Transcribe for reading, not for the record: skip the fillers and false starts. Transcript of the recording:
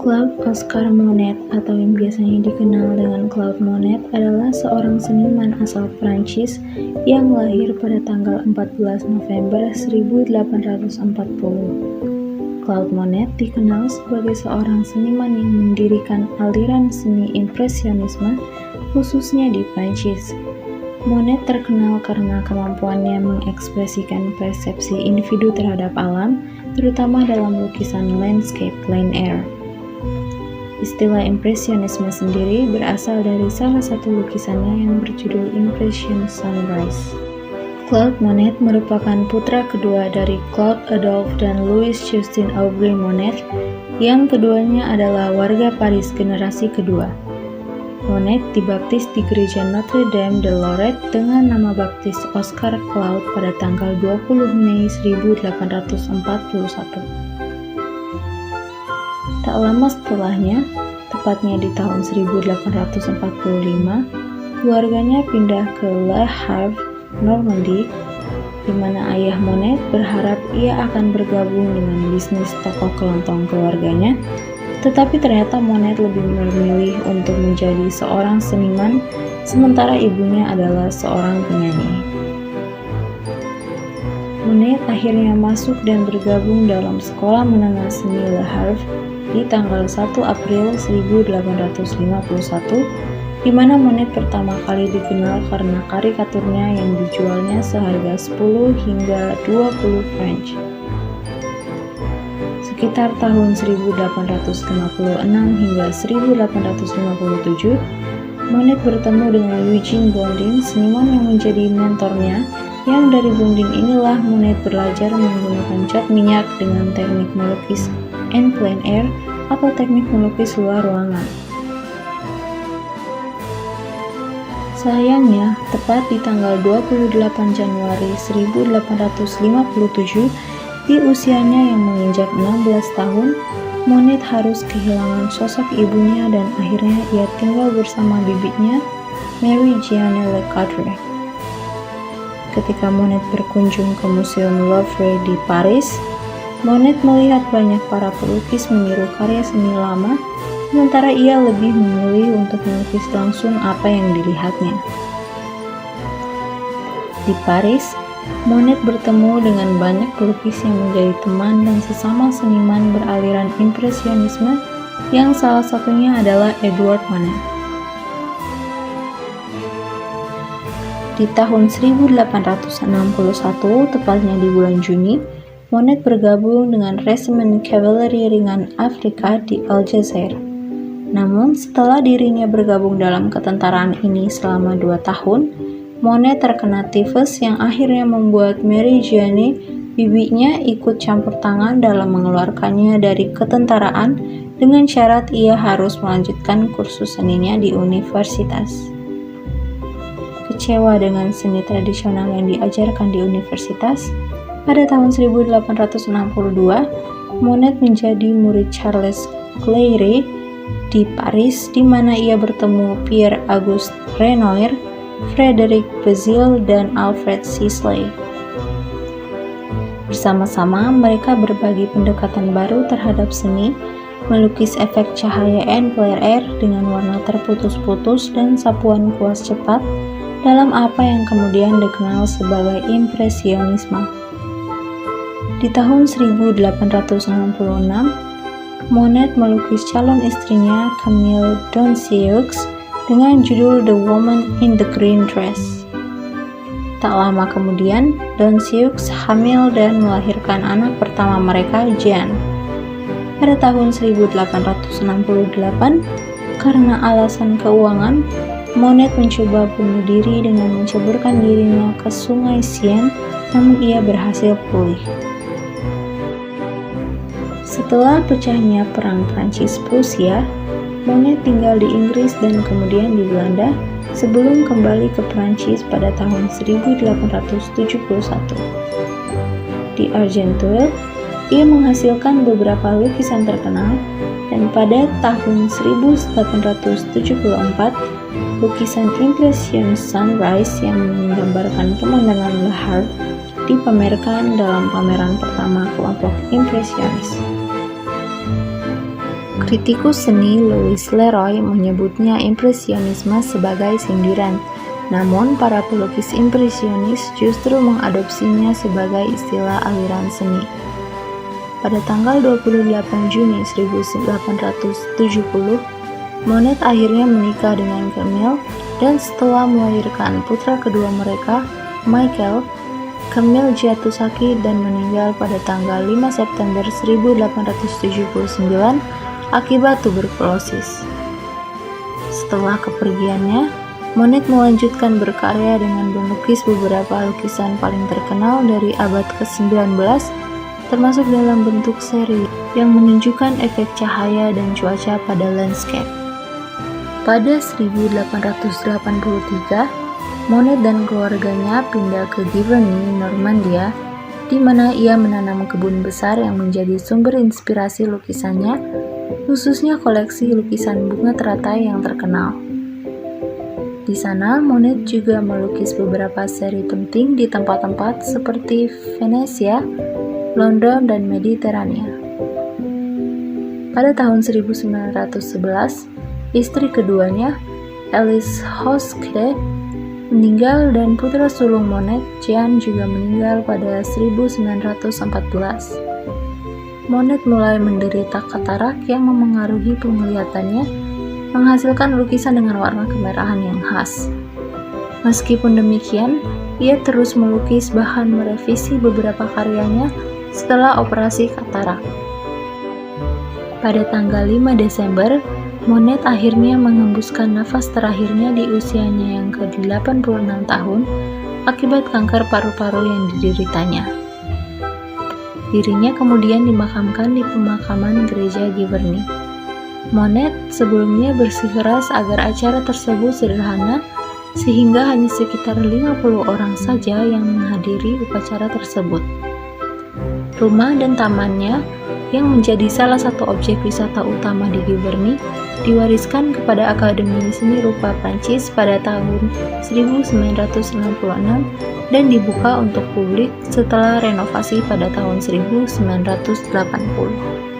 Claude Oscar Monet atau yang biasanya dikenal dengan Claude Monet adalah seorang seniman asal Prancis yang lahir pada tanggal 14 November 1840. Claude Monet dikenal sebagai seorang seniman yang mendirikan aliran seni impresionisme khususnya di Prancis. Monet terkenal karena kemampuannya mengekspresikan persepsi individu terhadap alam, terutama dalam lukisan landscape plein air. Istilah impresionisme sendiri berasal dari salah satu lukisannya yang berjudul Impression Sunrise. Claude Monet merupakan putra kedua dari Claude Adolphe dan Louise Justine Aubry Monet, yang keduanya adalah warga Paris generasi kedua. Monet dibaptis di gereja Notre Dame de Lorette dengan nama baptis Oscar Claude pada tanggal 20 Mei 1841. Tak lama setelahnya, tepatnya di tahun 1845, keluarganya pindah ke Le Havre, Normandy, di mana ayah Monet berharap ia akan bergabung dengan bisnis toko kelontong keluarganya, tetapi ternyata Monet lebih memilih untuk menjadi seorang seniman, sementara ibunya adalah seorang penyanyi. Monet akhirnya masuk dan bergabung dalam Sekolah Menengah Seni Le Havre di tanggal 1 April 1851, di mana Monet pertama kali dikenal karena karikaturnya yang dijualnya seharga 10 hingga 20 francs. Sekitar tahun 1856 hingga 1857, Monet bertemu dengan Eugene Blondin, seniman yang menjadi mentornya, yang dari Blondin inilah Monet belajar menggunakan cat minyak dengan teknik melukis en plein air atau teknik melukis luar ruangan. Sayangnya, tepat di tanggal 28 Januari 1857, di usianya yang menginjak 16 tahun, Monet harus kehilangan sosok ibunya dan akhirnya ia tinggal bersama bibinya, Marie Jeanne Lecadre. Ketika Monet berkunjung ke Museum Louvre di Paris, Monet melihat banyak para pelukis meniru karya seni lama, sementara ia lebih memilih untuk melukis langsung apa yang dilihatnya. Di Paris, Monet bertemu dengan banyak pelukis yang menjadi teman dan sesama seniman beraliran impresionisme, yang salah satunya adalah Edward Manet. Di tahun 1861, tepatnya di bulan Juni, Monet bergabung dengan Resimen Kavaleri Ringan Afrika di Aljazair. Namun, setelah dirinya bergabung dalam ketentaraan ini selama 2 tahun, Monet terkena tifus yang akhirnya membuat Marie Jeanne, bibinya, ikut campur tangan dalam mengeluarkannya dari ketentaraan dengan syarat ia harus melanjutkan kursus seninya di universitas. Kecewa dengan seni tradisional yang diajarkan di universitas, pada tahun 1862, Monet menjadi murid Charles Claire di Paris, di mana ia bertemu Pierre-Auguste Renoir, Frédéric Bazille, dan Alfred Sisley. Bersama-sama, mereka berbagi pendekatan baru terhadap seni, melukis efek cahaya en plein air dengan warna terputus-putus dan sapuan kuas cepat dalam apa yang kemudian dikenal sebagai impresionisme. Di tahun 1866, Monet melukis calon istrinya Camille Doncieux dengan judul The Woman in the Green Dress. Tak lama kemudian, Doncieux hamil dan melahirkan anak pertama mereka, Jeanne. Pada tahun 1868, karena alasan keuangan, Monet mencoba bunuh diri dengan menceburkan dirinya ke sungai Seine, namun ia berhasil pulih. Setelah pecahnya Perang Prancis-Prusia, Monet tinggal di Inggris dan kemudian di Belanda sebelum kembali ke Prancis pada tahun 1871. Di Argenteuil, ia menghasilkan beberapa lukisan terkenal, dan pada tahun 1874, lukisan Impression Sunrise yang menggambarkan pemandangan Le Havre dipamerkan dalam pameran pertama kelompok impresionis. Kritikus seni Louis Leroy menyebutnya impresionisme sebagai sindiran, namun para pelukis impresionis justru mengadopsinya sebagai istilah aliran seni. Pada tanggal 28 Juni 1870, Monet akhirnya menikah dengan Camille, dan setelah melahirkan putra kedua mereka, Michael, Camille jatuh sakit dan meninggal pada tanggal 5 September 1879 akibat tuberkulosis. Setelah kepergiannya, Monet melanjutkan berkarya dengan melukis beberapa lukisan paling terkenal dari abad ke-19, termasuk dalam bentuk seri yang menunjukkan efek cahaya dan cuaca pada landscape. Pada 1883, Monet dan keluarganya pindah ke Giverny, Normandia, di mana ia menanam kebun besar yang menjadi sumber inspirasi lukisannya, khususnya koleksi lukisan bunga teratai yang terkenal. Di sana, Monet juga melukis beberapa seri penting di tempat-tempat seperti Venesia, London, dan Mediterania. Pada tahun 1911, istri keduanya, Alice Hoskede, meninggal dan putra sulung Monet, Jean, juga meninggal pada 1914. Monet mulai menderita katarak yang memengaruhi penglihatannya, menghasilkan lukisan dengan warna kemerahan yang khas. Meskipun demikian, ia terus melukis bahkan merevisi beberapa karyanya setelah operasi katarak. Pada tanggal 5 Desember, Monet akhirnya mengembuskan nafas terakhirnya di usianya yang ke-86 tahun akibat kanker paru-paru yang dideritanya. Dirinya kemudian dimakamkan di pemakaman gereja Giverny. Monet sebelumnya bersikeras agar acara tersebut sederhana, sehingga hanya sekitar 50 orang saja yang menghadiri upacara tersebut. Rumah dan tamannya, yang menjadi salah satu objek wisata utama di Giverny, diwariskan kepada Akademi Seni Rupa Prancis pada tahun 1966 dan dibuka untuk publik setelah renovasi pada tahun 1980.